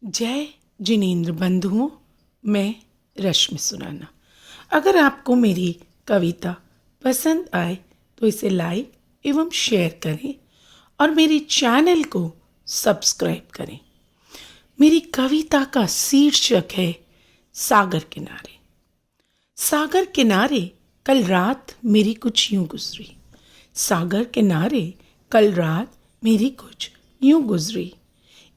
जय जिनेंद्र बंधुओं, मैं रश्मि सुनाना। अगर आपको मेरी कविता पसंद आए तो इसे लाइक एवं शेयर करें और मेरे चैनल को सब्सक्राइब करें। मेरी कविता का शीर्षक है सागर किनारे। सागर किनारे कल रात मेरी कुछ यूं गुजरी। सागर किनारे कल रात मेरी कुछ यूं गुजरी।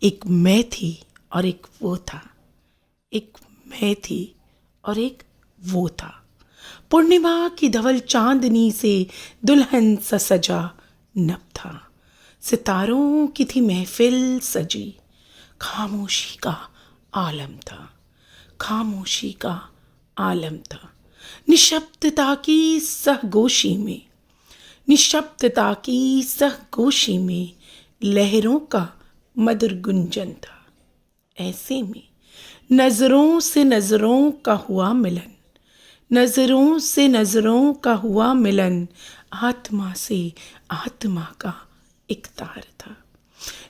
एक मैं थी और एक वो था। एक मैं थी और एक वो था। पूर्णिमा की धवल चांदनी से दुल्हन सा सजा नभ था। सितारों की थी महफिल सजी। खामोशी का आलम था। खामोशी का आलम था। निशब्दता की सहगोशी में, निशब्दता की सहगोशी में लहरों का मधुर गुंजन था। ऐसे में नजरों से नजरों का हुआ मिलन, नजरों से नजरों का हुआ मिलन। आत्मा से आत्मा का एक तार था।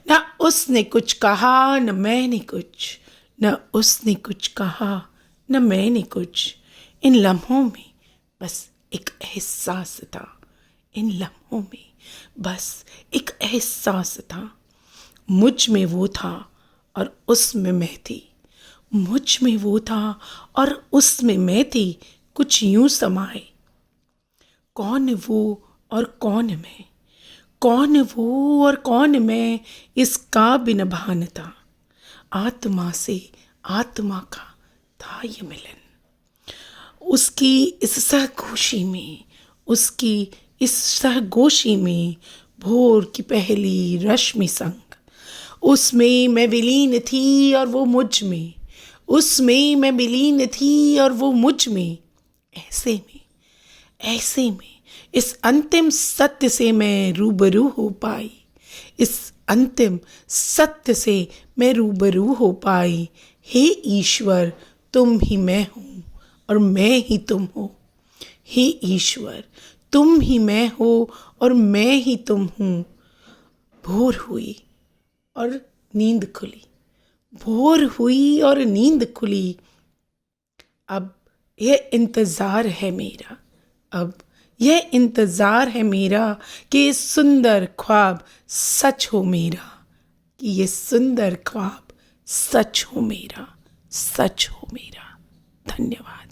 न उसने कुछ कहा न मैंने कुछ, न उसने कुछ कहा न मैंने कुछ। इन लम्हों में बस एक एहसास था। इन लम्हों में बस एक एहसास था। मुझ में वो था और उसमें मैं थी। मुझ में वो था और उसमें मैं थी। कुछ यूं समाए, कौन वो और कौन मैं, कौन वो और कौन मैं, इसका बिन भान था। आत्मा से आत्मा का था ये मिलन। उसकी इस सहगोशी में, उसकी इस सहगोशी में भोर की पहली रश्मि संग। उसमें मैं विलीन थी और वो मुझ में, उसमें मैं विलीन थी और वो मुझ में। ऐसे में, ऐसे में इस अंतिम सत्य से मैं रूबरू हो पाई। इस अंतिम सत्य से मैं रूबरू हो पाई। हे ईश्वर, तुम ही मैं हूँ और मैं ही तुम हो। हे ईश्वर, तुम ही मैं हो और मैं ही तुम हूँ। भोर हुई और नींद खुली, भोर हुई और नींद खुली। अब यह इंतज़ार है मेरा, अब यह इंतज़ार है मेरा कि ये सुंदर ख्वाब सच हो मेरा, कि ये सुंदर ख्वाब सच हो मेरा, सच हो मेरा। धन्यवाद।